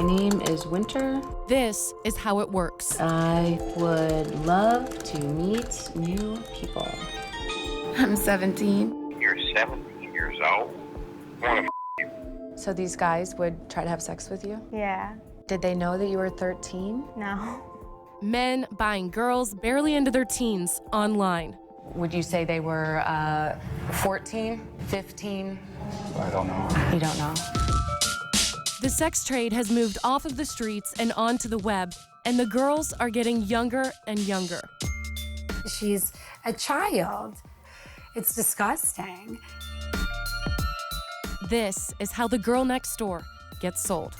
name is Winter. This is how it works. I would love to meet new people. I'm 17. You're 17 years old? Wanna you? So these guys would try to have sex with you? Yeah. Did they know that you were 13? No. Men buying girls barely into their teens online. Would you say they were 14, 15? I don't know. You don't know? The sex trade has moved off of the streets and onto the web, and the girls are getting younger and younger. She's a child. It's disgusting. This is how the girl next door gets sold.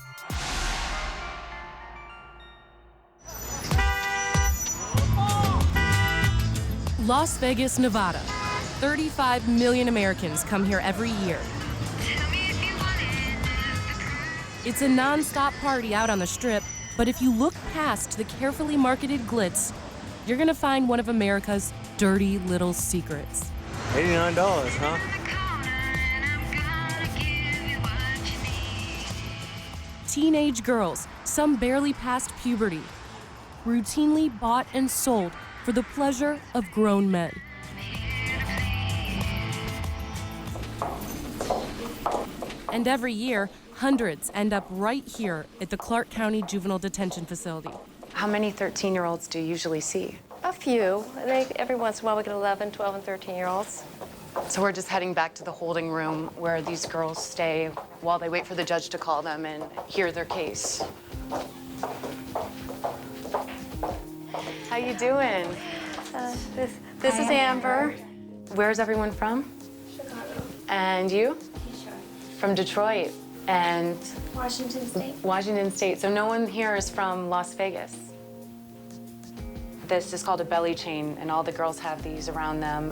Las Vegas, Nevada. 35 million Americans come here every year. It's a non-stop party out on the Strip, but if you look past the carefully marketed glitz, you're gonna find one of America's dirty little secrets. $89, huh? Teenage girls, some barely past puberty, routinely bought and sold for the pleasure of grown men. And every year, hundreds end up right here at the Clark County Juvenile Detention Facility. How many 13-year-olds do you usually see? A few. Every once in a while we get 11, 12, and 13-year-olds. So we're just heading back to the holding room where these girls stay while they wait for the judge to call them and hear their case. How you doing? This is Amber. Where's everyone from? Chicago. And you? Detroit. From Detroit. And Washington State. Washington State. So no one here is from Las Vegas. This is called a belly chain, and all the girls have these around them.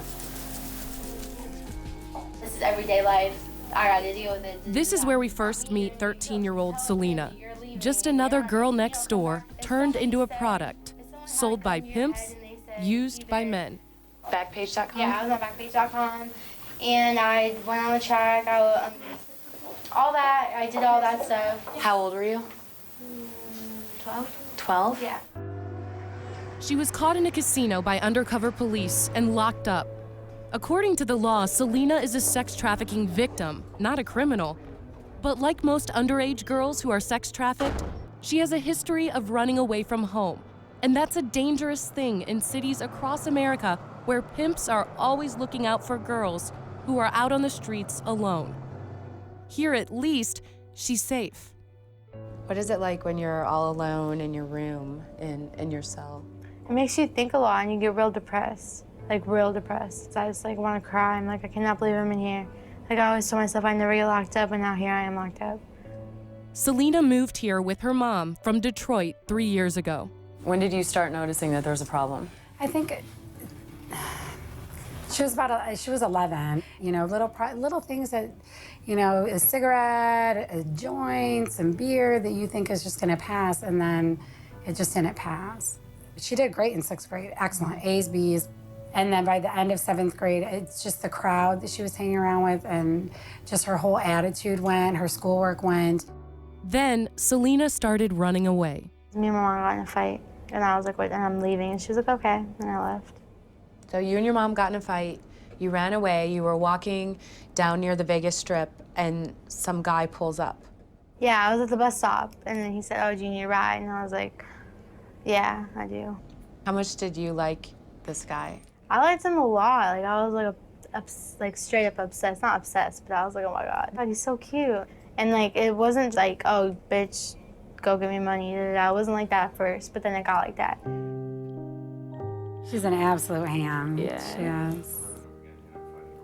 This is everyday life. I gotta deal with it. This is where we first meet 13-year-old Selena. Just another girl next door turned into a product, sold by pimps, used by men. Backpage.com? Yeah, I was on Backpage.com, and I went on the track. All that, I did all that stuff. How old were you? 12? 12? Yeah. She was caught in a casino by undercover police and locked up. According to the law, Selena is a sex trafficking victim, not a criminal. But like most underage girls who are sex trafficked, she has a history of running away from home. And that's a dangerous thing in cities across America where pimps are always looking out for girls who are out on the streets alone. Here, at least, she's safe. What is it like when you're all alone in your room, in your cell? It makes you think a lot and you get real depressed. Like real depressed. So I just want to cry. I'm like, I cannot believe I'm in here. Like I always told myself I never get locked up, and now here I am locked up. Selena moved here with her mom from Detroit 3 years ago. When did you start noticing that there was a problem? I think she was 11. You know, little things that, you know, a cigarette, a joint, some beer that you think is just going to pass, and then it just didn't pass. She did great in 6th grade, excellent, A's, B's. And then by the end of 7th grade, it's just the crowd that she was hanging around with, and just her whole attitude went, her schoolwork went. Then Selena started running away. Me and my mom got in a fight, and I was like, wait, and I'm leaving. And she was like, okay, and I left. So you and your mom got in a fight, you ran away, you were walking down near the Vegas Strip, and some guy pulls up. Yeah, I was at the bus stop, and then he said, oh, do you need a ride? And I was like, yeah, I do. How much did you like this guy? I liked him a lot. Like I was like straight up obsessed. Not obsessed, but I was like, oh my God, he's so cute. And like it wasn't like, oh, bitch, go give me money. It wasn't like that at first, but then it got like that. She's an absolute ham. Yeah. She is.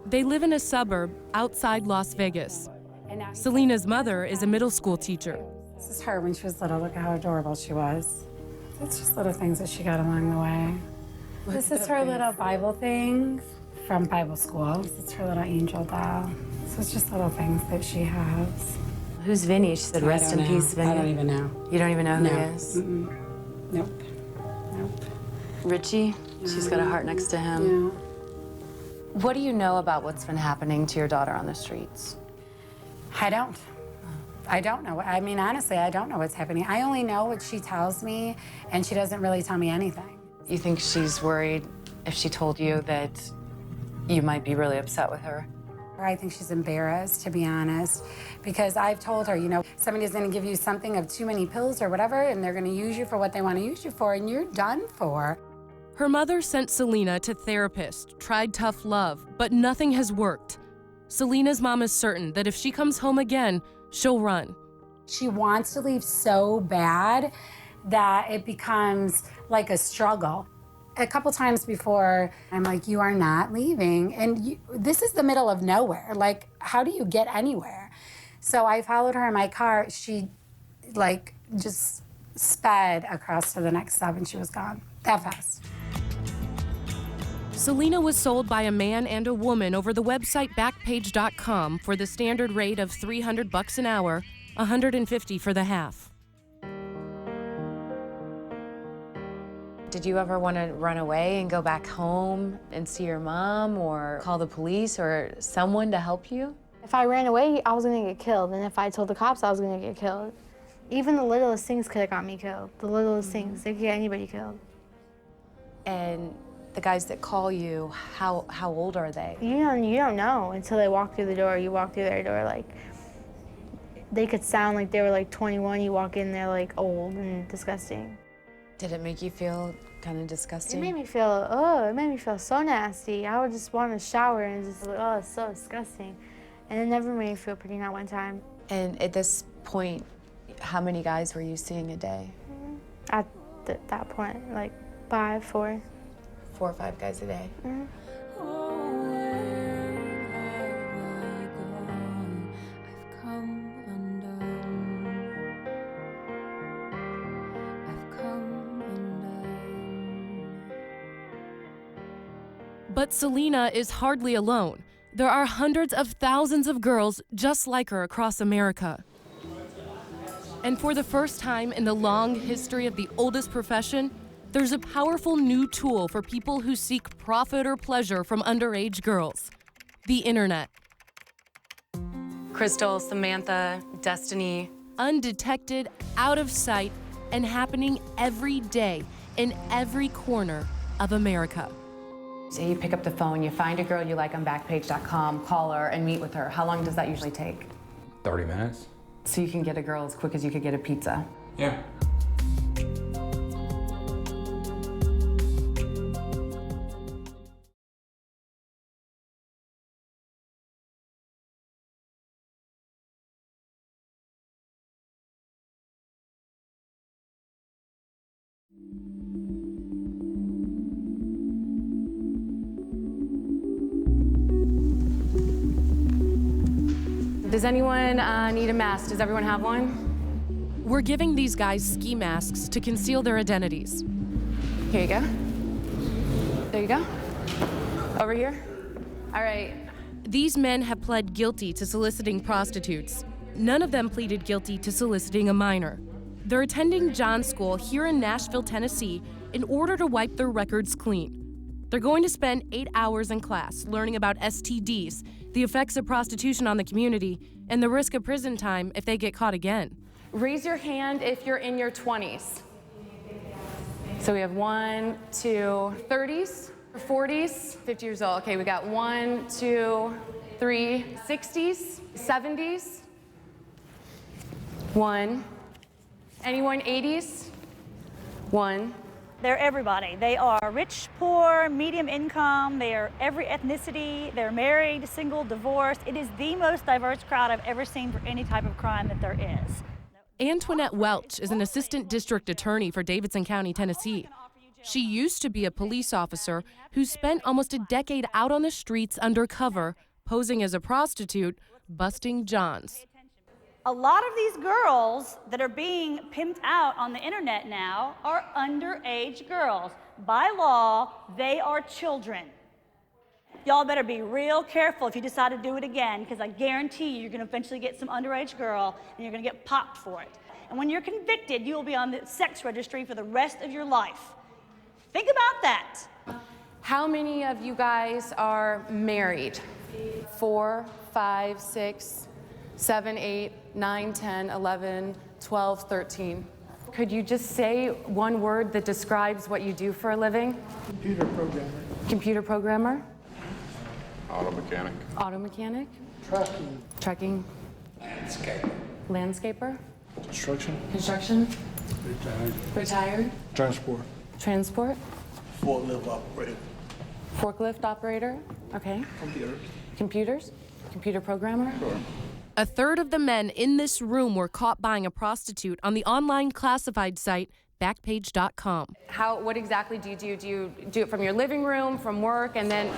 They live in a suburb outside Las Vegas. Selena's mother is a middle school teacher. This is her when she was little. Look how adorable she was. It's just little things that she got along the way. This is her little Bible thing from Bible school. This is her little angel doll. So it's just little things that she has. Who's Vinny? She said, rest in peace, Vinny. I don't even know. You don't even know who No. he is? Nope. Nope. Richie? She's got a heart next to him. Yeah. What do you know about what's been happening to your daughter on the streets? I don't. I don't know. I mean, honestly, I don't know what's happening. I only know what she tells me, and she doesn't really tell me anything. You think she's worried if she told you that you might be really upset with her? I think she's embarrassed, to be honest, because I've told her, you know, somebody's gonna give you something of too many pills or whatever, and they're gonna use you for what they wanna use you for, and you're done for. Her mother sent Selena to therapists, tried tough love, but nothing has worked. Selena's mom is certain that if she comes home again, she'll run. She wants to leave so bad that it becomes like a struggle. A couple times before, I'm like, you are not leaving. And this is the middle of nowhere. Like, how do you get anywhere? So I followed her in my car. She, like, just sped across to the next stop and she was gone that fast. Selena was sold by a man and a woman over the website Backpage.com for the standard rate of $300 an hour, $150 for the half. Did you ever want to run away and go back home and see your mom or call the police or someone to help you? If I ran away, I was gonna get killed, and if I told the cops, I was gonna get killed. Even the littlest things could have got me killed. The littlest things, they could get anybody killed. And the guys that call you, how old are they? You don't know until they walk through the door. You walk through their door, like, they could sound like they were like 21. You walk in, they're like old and disgusting. Did it make you feel kind of disgusting? It made me feel so nasty. I would just want to shower and just, oh, it's so disgusting. And it never made me feel pretty, not one time. And at this point, how many guys were you seeing a day? At that point, like 5, 4. 4 or 5 guys a day? But Selena is hardly alone. There are hundreds of thousands of girls just like her across America. And for the first time in the long history of the oldest profession, there's a powerful new tool for people who seek profit or pleasure from underage girls: the internet. Crystal, Samantha, Destiny. Undetected, out of sight, and happening every day in every corner of America. So you pick up the phone, you find a girl you like on Backpage.com, call her and meet with her. How long does that usually take? 30 minutes. So you can get a girl as quick as you could get a pizza. Yeah. Does anyone need a mask? Does everyone have one? We're giving these guys ski masks to conceal their identities. Here you go. There you go. Over here. All right. These men have pled guilty to soliciting prostitutes. None of them pleaded guilty to soliciting a minor. They're attending John's School here in Nashville, Tennessee, in order to wipe their records clean. They're going to spend 8 hours in class learning about STDs, the effects of prostitution on the community, and the risk of prison time if they get caught again. Raise your hand if you're in your 20s. So we have 1, 2, 30s, 40s, 50 years old. Okay, we got 1, 2, 3, 60s, 70s. 1. Anyone 80s? 1. They're everybody. They are rich, poor, medium income. They are every ethnicity. They're married, single, divorced. It is the most diverse crowd I've ever seen for any type of crime that there is. Antoinette Welch is an assistant district attorney for Davidson County, Tennessee. She used to be a police officer who spent almost a decade out on the streets undercover, posing as a prostitute, busting Johns. A lot of these girls that are being pimped out on the internet now are underage girls. By law, they are children. Y'all better be real careful if you decide to do it again, because I guarantee you're going to eventually get some underage girl and you're going to get popped for it. And when you're convicted, you will be on the sex registry for the rest of your life. Think about that. How many of you guys are married? 4, 5, 6, 7, 8, 9, 10, 11, 12, 13. Could you just say one word that describes what you do for a living? Computer programmer. Computer programmer? Auto mechanic. Auto mechanic? Tracking. Trucking? Landscaper. Landscaper? Construction. Construction? Retired. Retired? Transport. Transport? Forklift operator. Forklift operator? Okay. Computers. Computers? Computer programmer? Sure. A third of the men in this room were caught buying a prostitute on the online classified site Backpage.com. What exactly do you do? Do you do it from your living room, from work, and then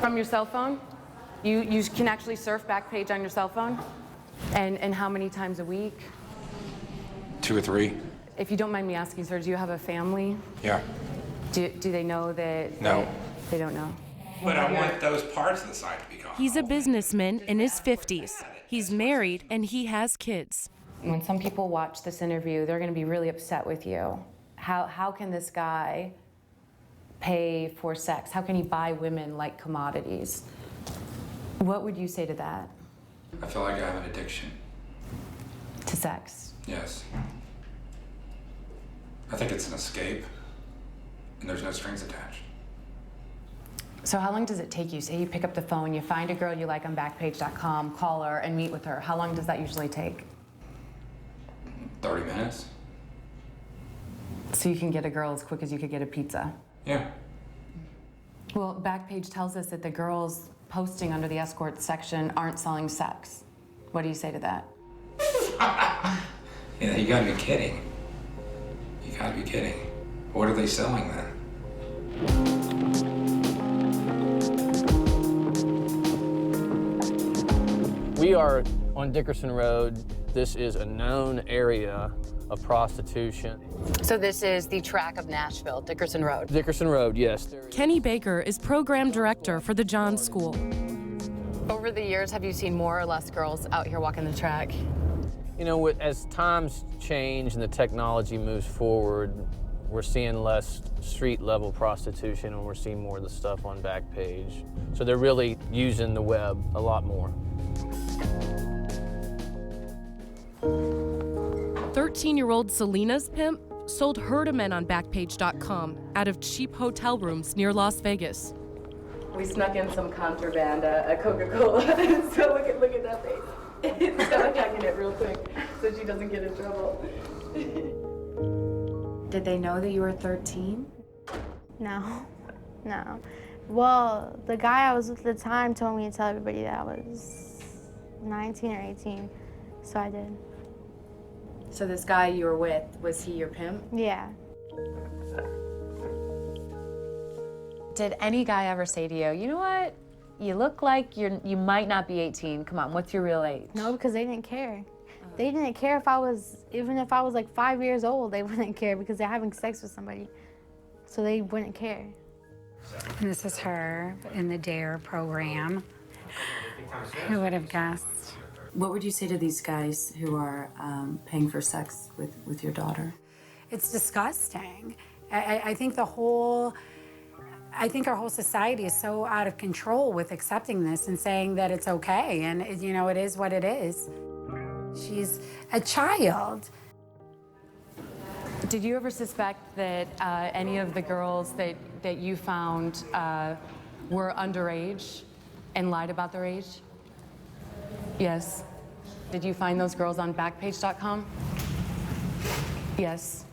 from your cell phone? You can actually surf Backpage on your cell phone? And how many times a week? 2 or 3. If you don't mind me asking, sir, do you have a family? Yeah. Do they know that? No. They don't know. But I want those parts of the site to be gone. He's a businessman in his 50s. He's married and he has kids. When some people watch this interview, they're going to be really upset with you. How can this guy pay for sex? How can he buy women like commodities? What would you say to that? I feel like I have an addiction. To sex? Yes. I think it's an escape, and there's no strings attached. So how long does it take you? Say you pick up the phone, you find a girl you like on Backpage.com, call her and meet with her. How long does that usually take? 30 minutes. So you can get a girl as quick as you could get a pizza? Yeah. Well, Backpage tells us that the girls posting under the escort section aren't selling sex. What do you say to that? Yeah, you gotta be kidding. You gotta be kidding. What are they selling then? We are on Dickerson Road. This is a known area of prostitution. So this is the track of Nashville, Dickerson Road. Dickerson Road, yes. Kenny Baker is program director for the Johns School. Over the years, have you seen more or less girls out here walking the track? You know, as times change and the technology moves forward, we're seeing less street-level prostitution and we're seeing more of the stuff on Backpage. So they're really using the web a lot more. 13-year-old Selena's pimp sold her to men on Backpage.com out of cheap hotel rooms near Las Vegas. We snuck in some contraband, a Coca-Cola. So look at that face. So I'm checking it real quick so she doesn't get in trouble. Did they know that you were 13? No. Well, the guy I was with at the time told me to tell everybody that I was 19 or 18, so I did. So this guy you were with, was he your pimp? Yeah. Did any guy ever say to you, you know what? You look like you might not be 18. Come on, what's your real age? No, because they didn't care. They didn't care if I was, even if I was like 5 years old, they wouldn't care because they're having sex with somebody. So they wouldn't care. And this is her in the DARE program. Who would have guessed? What would you say to these guys who are paying for sex with your daughter? It's disgusting. I think our whole society is so out of control with accepting this and saying that it's okay, and it is what it is. She's a child. Did you ever suspect that any of the girls that you found were underage and lied about their age? Yes. Did you find those girls on Backpage.com? Yes.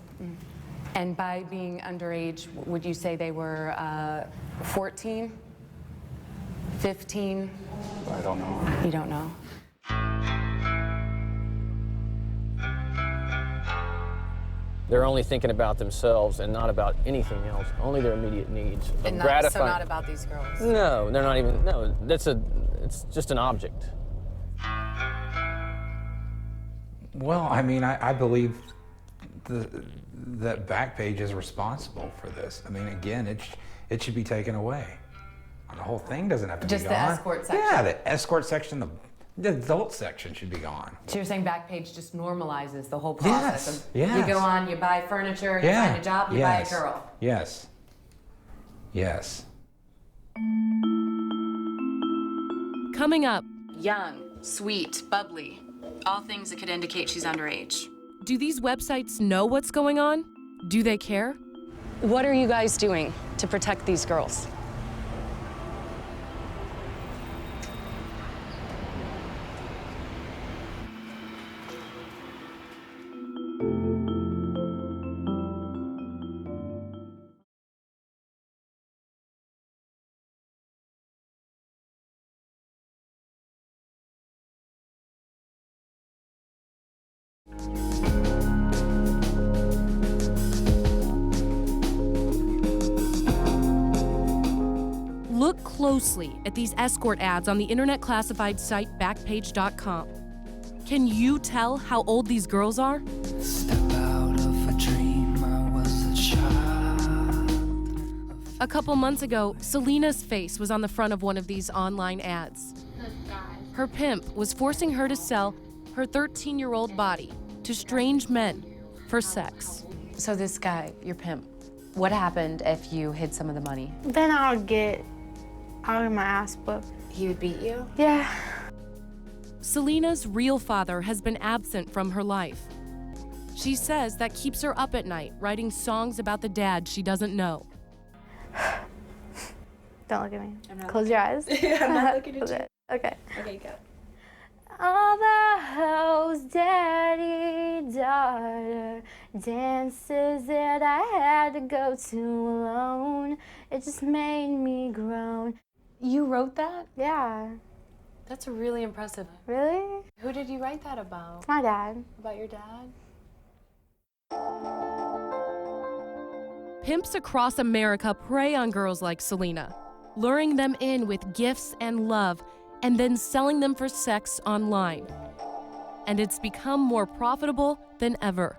And by being underage, would you say they were 14, 15? I don't know. You don't know. They're only thinking about themselves and not about anything else, only their immediate needs. And so not about these girls? No, they're not even, no, it's just an object. Well, I mean, I believe that Backpage is responsible for this. I mean, again, it should be taken away. The whole thing doesn't have to be gone. Just the escort section? Yeah, the escort section, the adult section should be gone. So you're saying Backpage just normalizes the whole process? Yes. You go on, you buy furniture, you find a job, you buy a girl. Yes. Yes. Coming up, Young, sweet, bubbly, all things that could indicate she's underage. Do these websites know what's going on? Do they care? What are you guys doing to protect these girls? Look closely at these escort ads on the internet classified site Backpage.com. Can you tell how old these girls are? Step out of a dream, I was a child. A couple months ago, Selena's face was on the front of one of these online ads. Her pimp was forcing her to sell her 13-year-old body to strange men for sex. So this guy, your pimp, what happened if you hid some of the money? Then I would get my ass whooped. He would beat you? Yeah. Selena's real father has been absent from her life. She says that keeps her up at night, writing songs about the dad she doesn't know. Don't look at me. Close your eyes. I'm not looking at you. Okay. Okay, go. All the hoes, daddy, daughter, dances that I had to go to alone. It just made me groan. You wrote that? Yeah. That's really impressive. Really? Who did you write that about? It's my dad. About your dad? Pimps across America prey on girls like Selena, luring them in with gifts and love, and then selling them for sex online. And it's become more profitable than ever.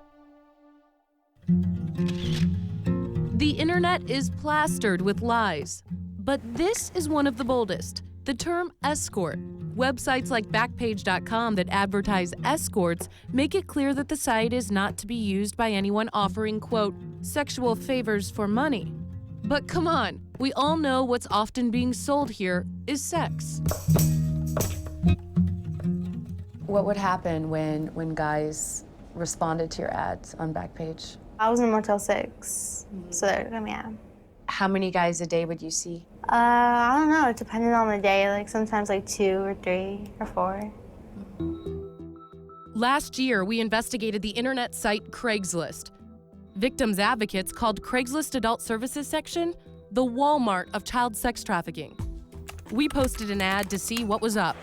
The internet is plastered with lies, but this is one of the boldest. The term escort. Websites like Backpage.com that advertise escorts make it clear that the site is not to be used by anyone offering, quote, sexual favors for money. But come on, we all know what's often being sold here is sex. What would happen when guys responded to your ads on Backpage? I was in Motel 6, so yeah. How many guys a day would you see? I don't know, it depended on the day, like sometimes like 2 or 3 or 4. Last year, we investigated the internet site Craigslist. Victims advocates called Craigslist Adult Services section the Walmart of child sex trafficking. We posted an ad to see what was up.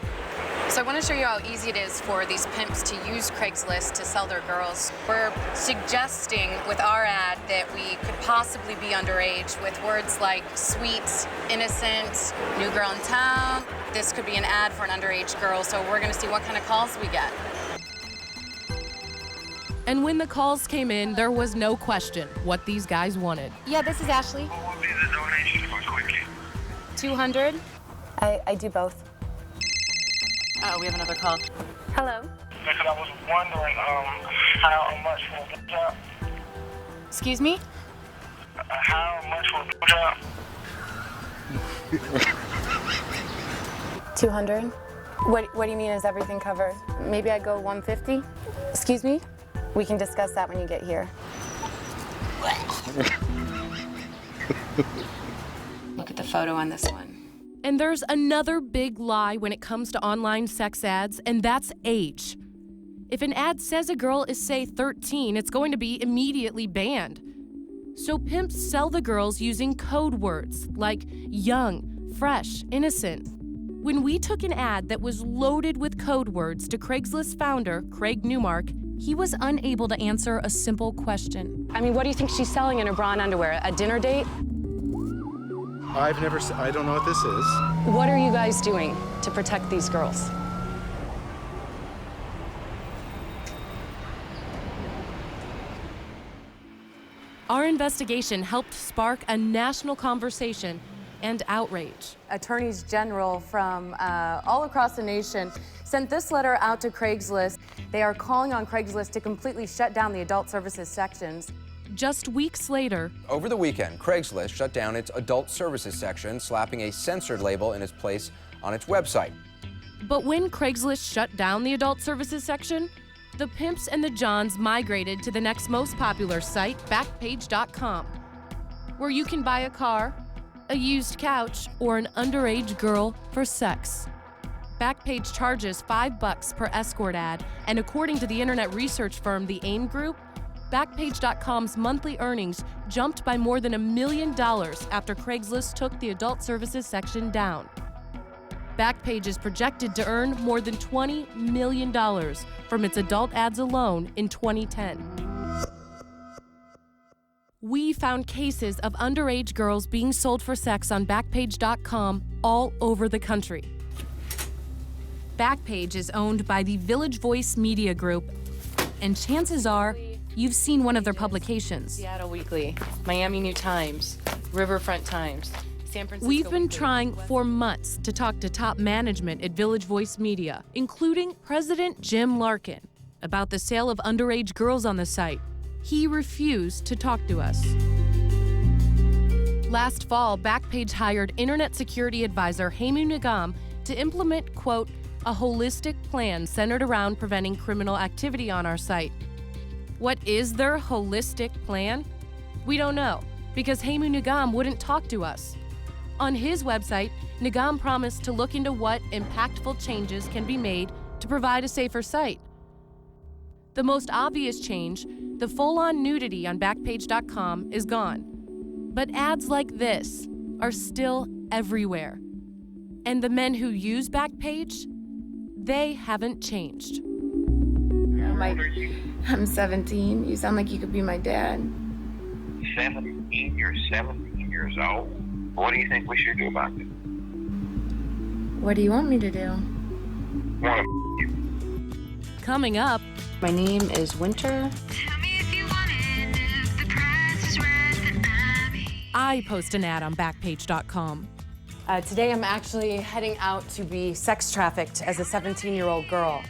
So I want to show you how easy it is for these pimps to use Craigslist to sell their girls. We're suggesting with our ad that we could possibly be underage with words like sweet, innocent, new girl in town. This could be an ad for an underage girl, so we're going to see what kind of calls we get. And when the calls came in, there was no question what these guys wanted. Yeah, this is Ashley. What would be the donation for quickie? 200. I do both. Oh, we have another call. Hello. Because I was wondering how much for a job. Excuse me? How much for a job? 200. What do you mean, is everything covered? Maybe I go 150? Excuse me? We can discuss that when you get here. Look at the photo on this one. And there's another big lie when it comes to online sex ads, and that's age. If an ad says a girl is, say, 13, it's going to be immediately banned. So pimps sell the girls using code words like young, fresh, innocent. When we took an ad that was loaded with code words to Craigslist founder Craig Newmark, he was unable to answer a simple question. I mean, what do you think she's selling in her bra and underwear? A dinner date? I don't know what this is. What are you guys doing to protect these girls? Our investigation helped spark a national conversation and outrage. Attorneys general from all across the nation sent this letter out to Craigslist. They are calling on Craigslist to completely shut down the adult services sections. Just weeks later, over the weekend, Craigslist shut down its adult services section, slapping a censored label in its place on its website. But when Craigslist shut down the adult services section, the pimps and the Johns migrated to the next most popular site, Backpage.com, where you can buy a car, a used couch, or an underage girl for sex. Backpage charges $5 per escort ad, and according to the internet research firm The AIM Group, Backpage.com's monthly earnings jumped by more than $1 million after Craigslist took the adult services section down. Backpage is projected to earn more than $20 million from its adult ads alone in 2010. We found cases of underage girls being sold for sex on Backpage.com all over the country. Backpage is owned by the Village Voice Media Group, and chances are you've seen one of their publications. Seattle Weekly, Miami New Times, Riverfront Times, San Francisco We've been Weekly. trying for months to talk to top management at Village Voice Media, including President Jim Larkin, about the sale of underage girls on the site. He refused to talk to us. Last fall, Backpage hired internet security advisor Hemu Nigam to implement, quote, a holistic plan centered around preventing criminal activity on our site. What is their holistic plan? We don't know, because Hemu Nigam wouldn't talk to us. On his website, Nigam promised to look into what impactful changes can be made to provide a safer site. The most obvious change, the full-on nudity on Backpage.com, is gone. But ads like this are still everywhere. And the men who use Backpage, they haven't changed. I'm 17. You sound like you could be my dad. 17? You're 17 years old? What do you think we should do about this? What do you want me to do? Want Coming up, my name is Winter. I post an ad on Backpage.com. Today I'm actually heading out to be sex trafficked as a 17-year-old girl.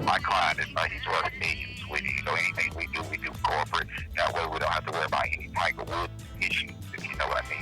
My client is he's worth millions, sweetie. So anything we do corporate. That way we don't have to worry about any Tiger Woods issues, if you know what I mean.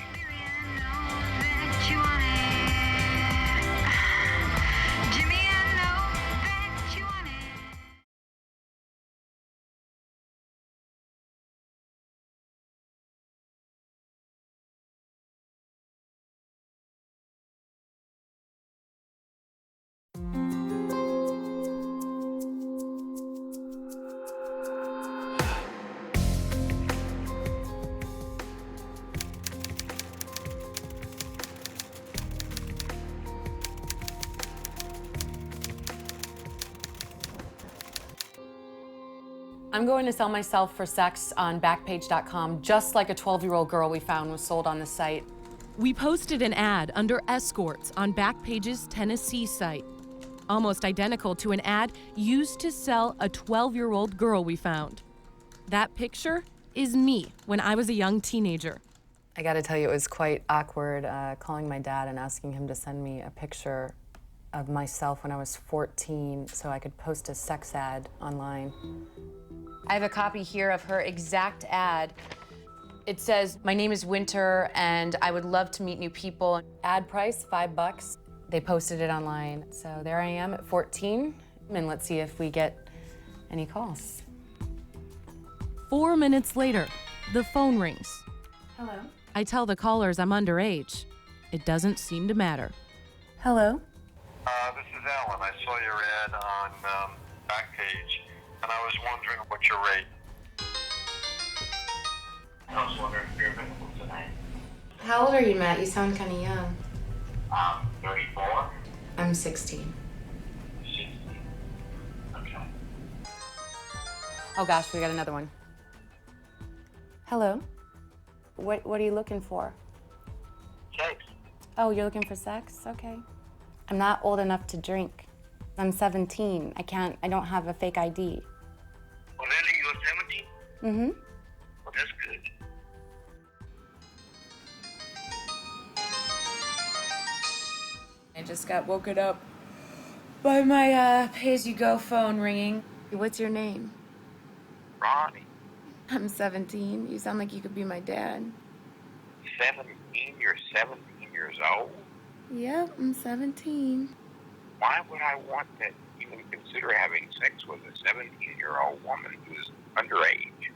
I'm going to sell myself for sex on Backpage.com, just like a 12-year-old girl we found was sold on the site. We posted an ad under escorts on Backpage's Tennessee site, almost identical to an ad used to sell a 12-year-old girl we found. That picture is me when I was a young teenager. I gotta tell you, it was quite awkward calling my dad and asking him to send me a picture of myself when I was 14 so I could post a sex ad online. I have a copy here of her exact ad. It says, my name is Winter and I would love to meet new people. Ad price, $5. They posted it online. So there I am at 14, and let's see if we get any calls. 4 minutes later, the phone rings. Hello? I tell the callers I'm underage. It doesn't seem to matter. Hello? This is Alan. I saw your ad on Backpage, and I was wondering what's your rate. I was wondering if you're available tonight. How old are you, Matt? You sound kind of young. 34? I'm 16. 60. Okay. Oh gosh, we got another one. Hello? What are you looking for? Sex. Oh, you're looking for sex? Okay. I'm not old enough to drink. I'm 17. I don't have a fake ID. Oh, really? You're 17? Mm-hmm. Well, that's good. I just got woken up by my pay-as-you-go phone ringing. What's your name? Ronnie. I'm 17. You sound like you could be my dad. 17? You're 17 years old? Yep, I'm 17. Why would I want to even consider having sex with a 17-year-old woman who's underage?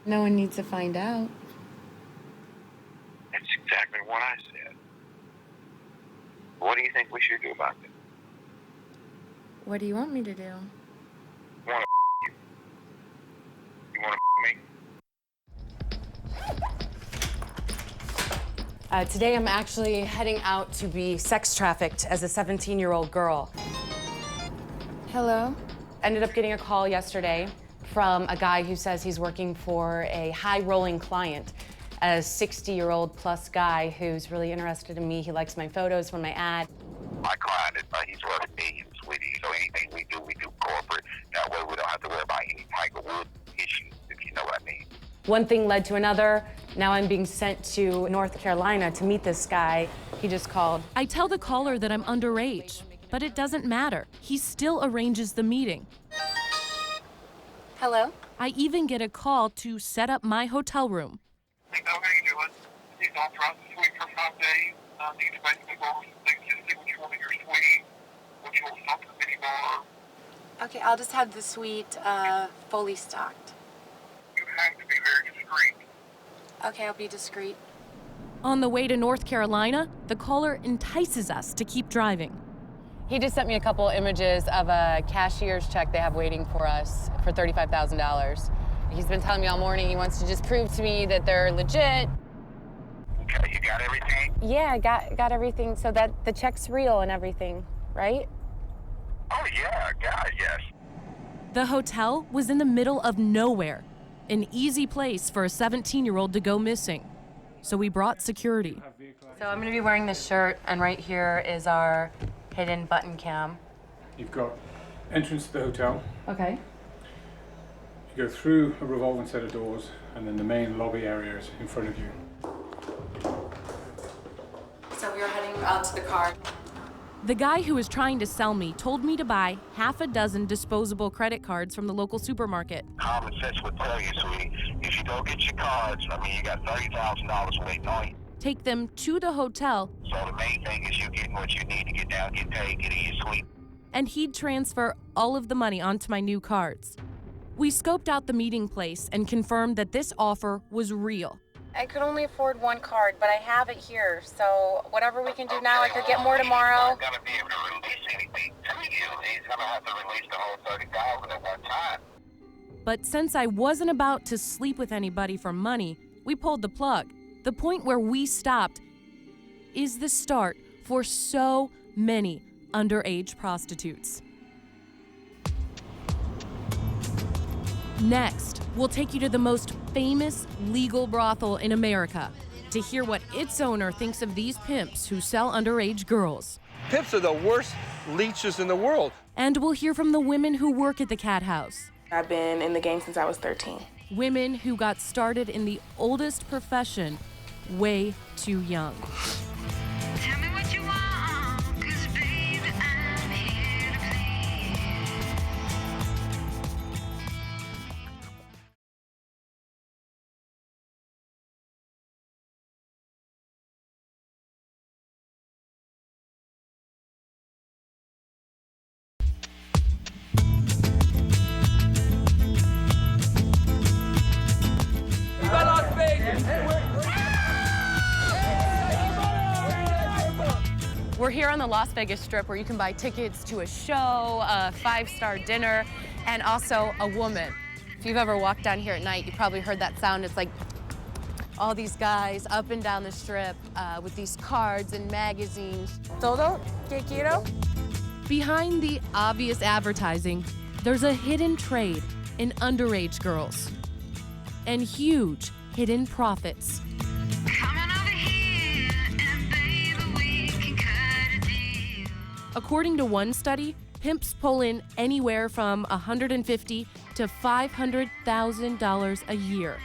No one needs to find out. That's exactly what I said. What do you think we should do about this? What do you want me to do? You want to You want to me? Today I'm actually heading out to be sex trafficked as a 17-year-old girl. Hello? Ended up getting a call yesterday from a guy who says he's working for a high-rolling client, a 60-year-old plus guy who's really interested in me. He likes my photos from my ad. My client, he's worth millions, sweetie. So anything we do corporate. That way we don't have to worry about any Tiger Woods issues, if you know what I mean. One thing led to another. Now I'm being sent to North Carolina to meet this guy. He just called. I tell the caller that I'm underage, but it doesn't matter. He still arranges the meeting. Hello? I even get a call to set up my hotel room. Hey, how you doing? He's authorized to suite for 5 days. Need to basically go over some things to see what you want in your suite, what you want stocked in the minibar. Okay, I'll just have the suite fully stocked. You have to be very discreet. Okay, I'll be discreet. On the way to North Carolina, the caller entices us to keep driving. He just sent me a couple images of a cashier's check they have waiting for us for $35,000. He's been telling me all morning he wants to just prove to me that they're legit. Okay, you got everything? Yeah, got everything so that the check's real and everything, right? Oh, yeah, God, yes. The hotel was in the middle of nowhere, an easy place for a 17-year-old to go missing. So we brought security. So I'm gonna be wearing this shirt, and right here is our hidden button cam. You've got entrance to the hotel. Okay. You go through a revolving set of doors, and then the main lobby area is in front of you. So we are heading out to the car. The guy who was trying to sell me told me to buy half a dozen disposable credit cards from the local supermarket. Common sense would tell you, sweetie, if you go get your cards, you got $30,000 waiting on you. Take them to the hotel. So the main thing is you getting what you need to get down, get paid, get in your suite. And he'd transfer all of the money onto my new cards. We scoped out the meeting place and confirmed that this offer was real. I could only afford one card, but I have it here. So whatever we can do now, I could get more tomorrow. He's not going to be able to release anything to you. He's going to have to release the whole $30,000 at one time. But since I wasn't about to sleep with anybody for money, we pulled the plug. The point where we stopped is the start for so many underage prostitutes. Next, we'll take you to the most famous legal brothel in America to hear what its owner thinks of these pimps who sell underage girls. Pimps are the worst leeches in the world. And we'll hear from the women who work at the Cat House. I've been in the game since I was 13. Women who got started in the oldest profession way too young. Tell me what you want, 'cause baby, I'm here to please. Las Vegas. We're here on the Las Vegas Strip where you can buy tickets to a show, a 5-star dinner, and also a woman. If you've ever walked down here at night, you probably heard that sound. It's like all these guys up and down the strip with these cards and magazines. Todo que quiero? Behind the obvious advertising, there's a hidden trade in underage girls and huge hidden profits. According to one study, pimps pull in anywhere from $150,000 to $500,000 a year.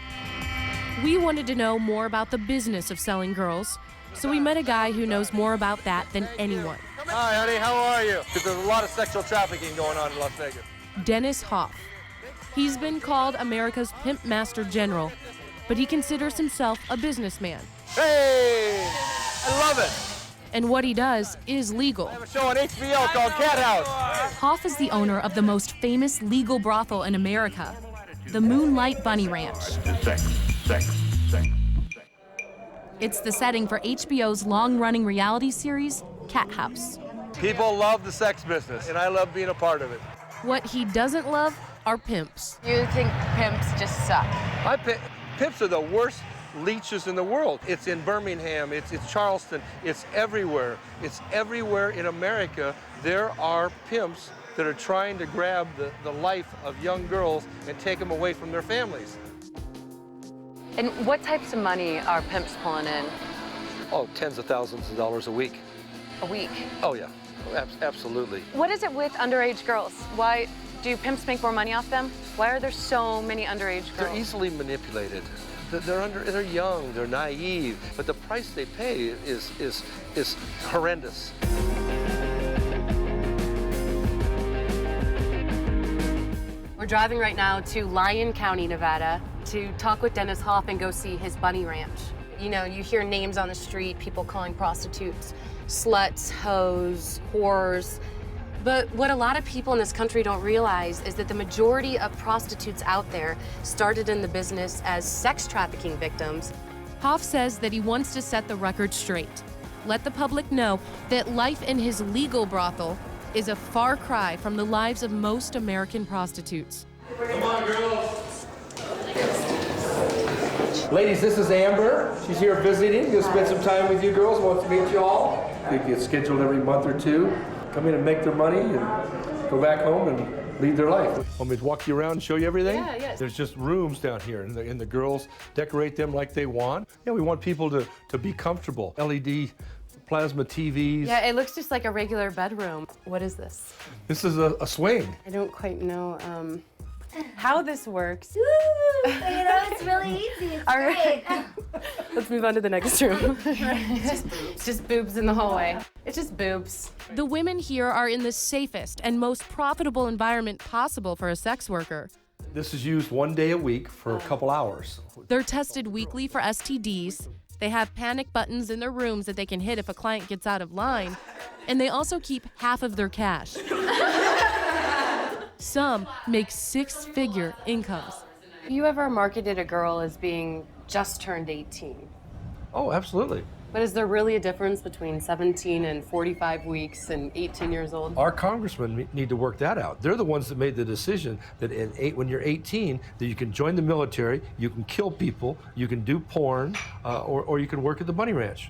We wanted to know more about the business of selling girls, so we met a guy who knows more about that than anyone. Hi, honey, how are you? Because there's a lot of sexual trafficking going on in Las Vegas. Dennis Hoff. He's been called America's Pimp Master General, but he considers himself a businessman. Hey, I love it. And what he does is legal. I have a show on HBO called Cat House. Hoff is the owner of the most famous legal brothel in America, the Moonlight Bunny Ranch. Sex. It's the setting for HBO's long-running reality series, Cat House. People love the sex business, and I love being a part of it. What he doesn't love are pimps. You think pimps just suck? Pimps are the worst leeches in the world. It's in Birmingham, it's Charleston, it's everywhere. It's everywhere in America. There are pimps that are trying to grab the life of young girls and take them away from their families. And what types of money are pimps pulling in? Oh, tens of thousands of dollars a week. A week? Oh, yeah, absolutely. What is it with underage girls? Why do pimps make more money off them? Why are there so many underage girls? They're easily manipulated. They're young, they're naive, but the price they pay is horrendous. We're driving right now to Lyon County, Nevada, to talk with Dennis Hoff and go see his bunny ranch. You know, you hear names on the street, people calling prostitutes sluts, hoes, whores. But what a lot of people in this country don't realize is that the majority of prostitutes out there started in the business as sex trafficking victims. Hoff says that he wants to set the record straight, let the public know that life in his legal brothel is a far cry from the lives of most American prostitutes. Come on, girls. Ladies, this is Amber. She's here visiting. Gonna spend some time with you girls. Wants to meet you all. They get scheduled every month or two. Come in and make their money and go back home and lead their life. Want me to walk you around and show you everything? Yeah, yes. There's just rooms down here, and the girls decorate them like they want. Yeah, we want people to be comfortable. LED plasma TVs. Yeah, it looks just like a regular bedroom. What is this? This is a swing. I don't quite know how this works. Ooh, it's really easy. It's All right. great. Let's move on to the next room. It's just boobs in the hallway. It's just boobs. The women here are in the safest and most profitable environment possible for a sex worker. This is used one day a week for a couple hours. They're tested weekly for STDs. They have panic buttons in their rooms that they can hit if a client gets out of line. And they also keep half of their cash. Some make six-figure incomes. Have you ever marketed a girl as being just turned 18? Oh, absolutely. But is there really a difference between 17 and 45 weeks and 18 years old? Our congressmen need to work that out. They're the ones that made the decision that when you're 18, that you can join the military, you can kill people, you can do porn, or you can work at the bunny ranch.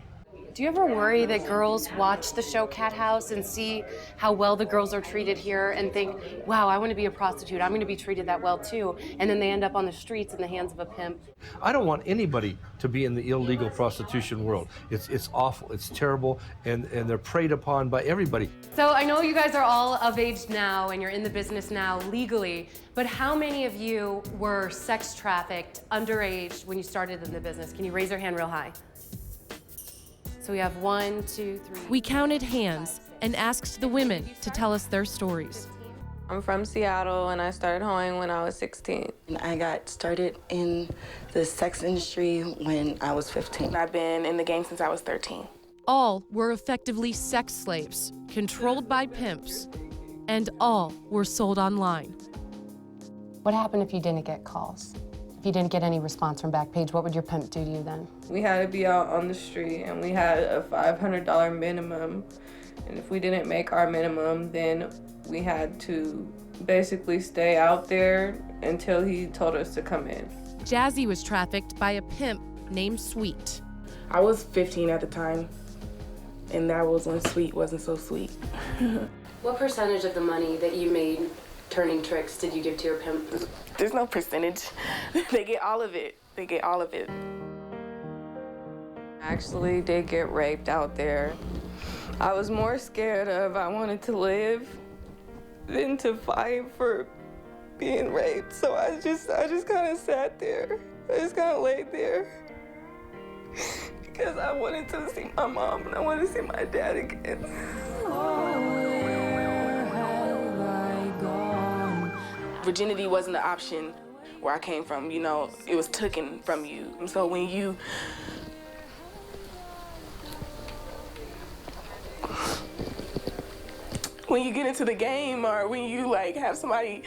Do you ever worry that girls watch the show Cat House and see how well the girls are treated here and think, wow, I want to be a prostitute, I'm going to be treated that well too, and then they end up on the streets in the hands of a pimp? I don't want anybody to be in the illegal prostitution world. It's awful, it's terrible, and they're preyed upon by everybody. So I know you guys are all of age now and you're in the business now legally, but how many of you were sex trafficked underage when you started in the business? Can you raise your hand real high? So we have 1, 2, 3. We counted hands and asked the women to tell us their stories. I'm from Seattle and I started hoeing when I was 16. I got started in the sex industry when I was 15. I've been in the game since I was 13. All were effectively sex slaves, controlled by pimps, and all were sold online. What happened if you didn't get calls? If you didn't get any response from Backpage, what would your pimp do to you then? We had to be out on the street and we had a $500 minimum. And if we didn't make our minimum, then we had to basically stay out there until he told us to come in. Jazzy was trafficked by a pimp named Sweet. I was 15 at the time, and that was when Sweet wasn't so sweet. What percentage of the money that you made turning tricks did you give to your pimp? There's no percentage. They get all of it. They get all of it. I actually did get raped out there. I was more scared of I wanted to live than to fight for being raped. So I just kind of sat there. I just kind of laid there because I wanted to see my mom and I wanted to see my dad again. Virginity wasn't an option where I came from, you know, it was taken from you. And so when you when you get into the game, or when you like have somebody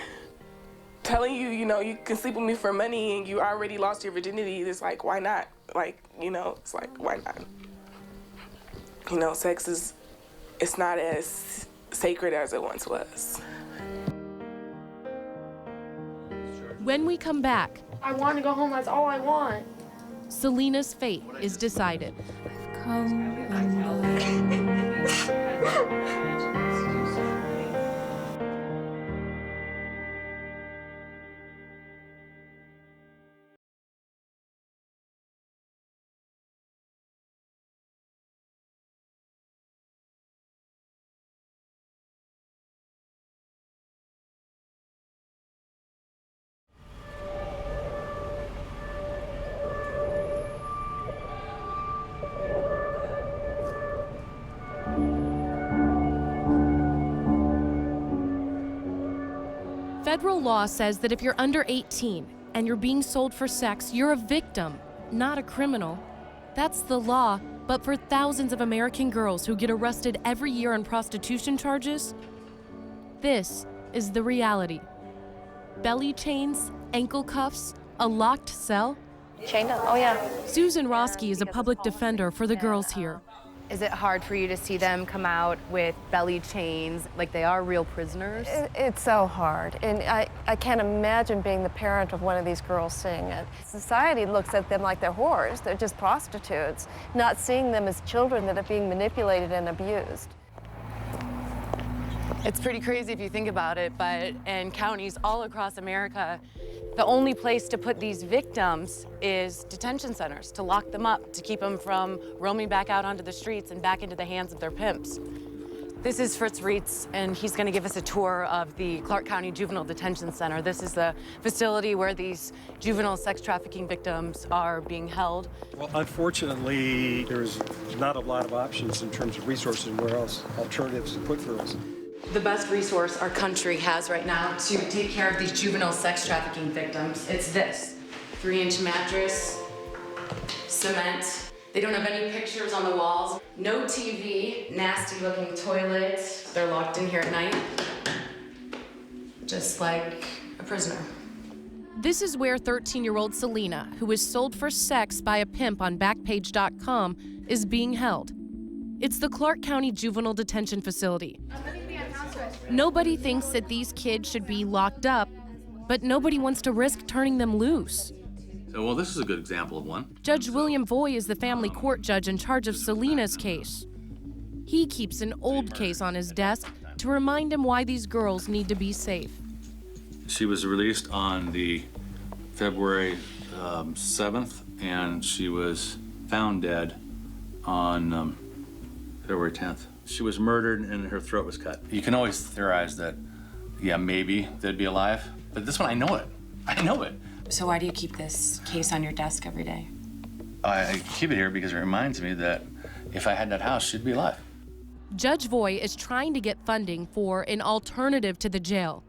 telling you, you know, you can sleep with me for money and you already lost your virginity, it's like, why not? Like, you know, it's like, why not? You know, sex is, it's not as sacred as it once was. When we come back, I want to go home, that's all I want. Selena's fate is decided. Federal law says that if you're under 18 and you're being sold for sex, you're a victim, not a criminal. That's the law, but for thousands of American girls who get arrested every year on prostitution charges, this is the reality. Belly chains, ankle cuffs, a locked cell. Chained up, oh yeah. Susan Roski is a public defender for the girls here. Is it hard for you to see them come out with belly chains, like they are real prisoners? It's so hard, and I can't imagine being the parent of one of these girls seeing it. Society looks at them like they're whores, they're just prostitutes, not seeing them as children that are being manipulated and abused. It's pretty crazy if you think about it, but in counties all across America, the only place to put these victims is detention centers, to lock them up, to keep them from roaming back out onto the streets and back into the hands of their pimps. This is Fritz Reitz, and he's going to give us a tour of the Clark County Juvenile Detention Center. This is the facility where these juvenile sex trafficking victims are being held. Well, unfortunately, there's not a lot of options in terms of resources and where else alternatives to put for us. The best resource our country has right now to take care of these juvenile sex trafficking victims, it's this. 3-inch mattress, cement. They don't have any pictures on the walls, no TV, nasty looking toilet. They're locked in here at night, just like a prisoner. This is where 13-year-old Selena, who was sold for sex by a pimp on Backpage.com, is being held. It's the Clark County Juvenile Detention Facility. Nobody thinks that these kids should be locked up, but nobody wants to risk turning them loose. So, well, this is a good example of one. Judge William Voy is the family court judge in charge of Selena's case. He keeps an old case on his desk to remind him why these girls need to be safe. She was released on the February 7th, and she was found dead on February 10th. She was murdered and her throat was cut. You can always theorize that, yeah, maybe they'd be alive, but this one, I know it. I know it. So why do you keep this case on your desk every day? I keep it here because it reminds me that if I had that house, she'd be alive. Judge Voy is trying to get funding for an alternative to the jail,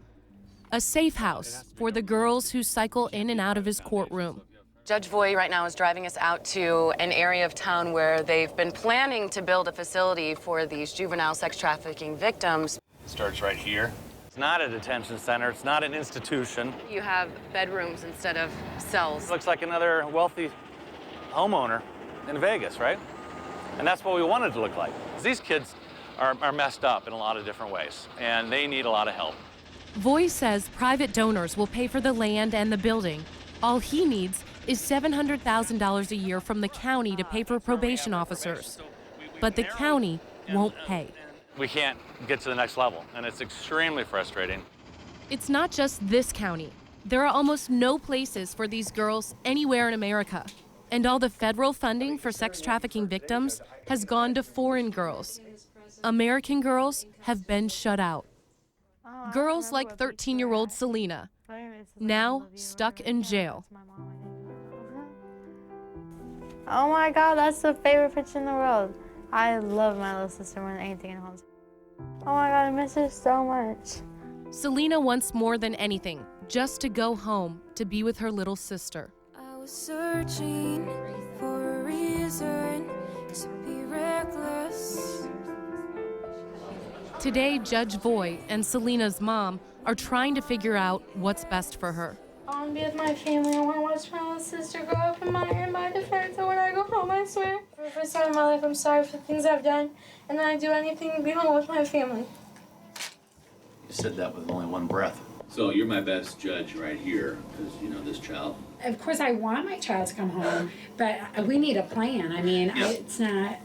a safe house for the girls who cycle in and out of his courtroom. Judge Voy right now is driving us out to an area of town where they've been planning to build a facility for these juvenile sex trafficking victims. It starts right here. It's not a detention center, it's not an institution. You have bedrooms instead of cells. It looks like another wealthy homeowner in Vegas, right? And that's what we wanted to look like. These kids are messed up in a lot of different ways, and they need a lot of help. Voy says private donors will pay for the land and the building. All he needs is $700,000 a year from the county to pay for probation officers. But the county won't pay. We can't get to the next level, and it's extremely frustrating. It's not just this county. There are almost no places for these girls anywhere in America. And all the federal funding for sex trafficking victims has gone to foreign girls. American girls have been shut out. Girls like 13-year-old Selena, now stuck in jail. Oh my God, that's the favorite picture in the world. I love my little sister more than anything in the home. Oh my God, I miss her so much. Selena wants more than anything, just to go home to be with her little sister. I was searching for a reason to be reckless. Today, Judge Voigt and Selena's mom are trying to figure out what's best for her. I want to be with my family. I want to watch my little sister grow up in my defense. And when I go home, I swear, for the first time in my life, I'm sorry for the things I've done. And then I do anything to be home with my family. You said that with only one breath. So you're my best judge right here, because you know this child. Of course, I want my child to come home, but we need a plan. I mean, Yeah. it's not.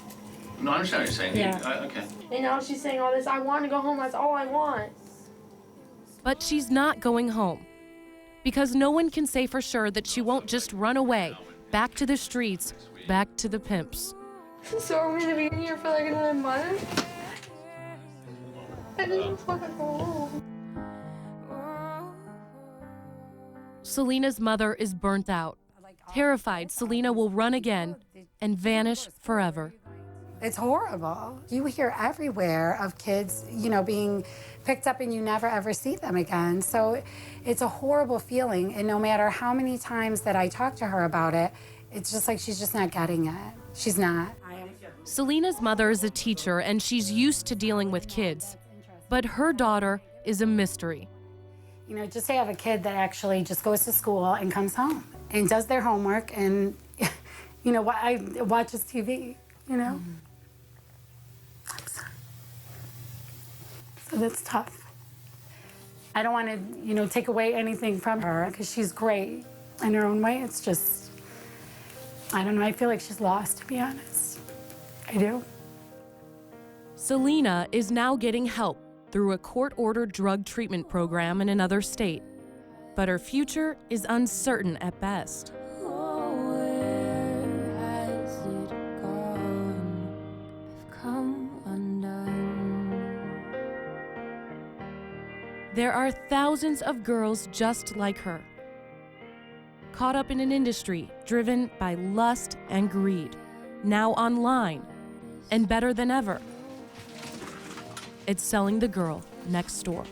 No, I understand what you're saying. Yeah. Okay. And now she's saying all this. I want to go home. That's all I want. But she's not going home because no one can say for sure that she won't just run away, back to the streets, back to the pimps. So are we going to be in here for like another month? I just want to go home. Selena's mother is burnt out. Terrified Selena will run again and vanish forever. It's horrible. You hear everywhere of kids, you know, being picked up and you never ever see them again. So it's a horrible feeling. And no matter how many times that I talk to her about it, it's just like she's just not getting it. She's not. Selena's mother is a teacher and she's used to dealing with kids. But her daughter is a mystery. You know, just to have a kid that actually just goes to school and comes home and does their homework and, you know, watches TV, you know? Mm-hmm. So that's tough. I don't want to, you know, take away anything from her because she's great in her own way. It's just, I don't know, I feel like she's lost, to be honest. I do. Selena is now getting help through a court-ordered drug treatment program in another state. But her future is uncertain at best. There are thousands of girls just like her, caught up in an industry driven by lust and greed, now online, and better than ever, it's selling the girl next door.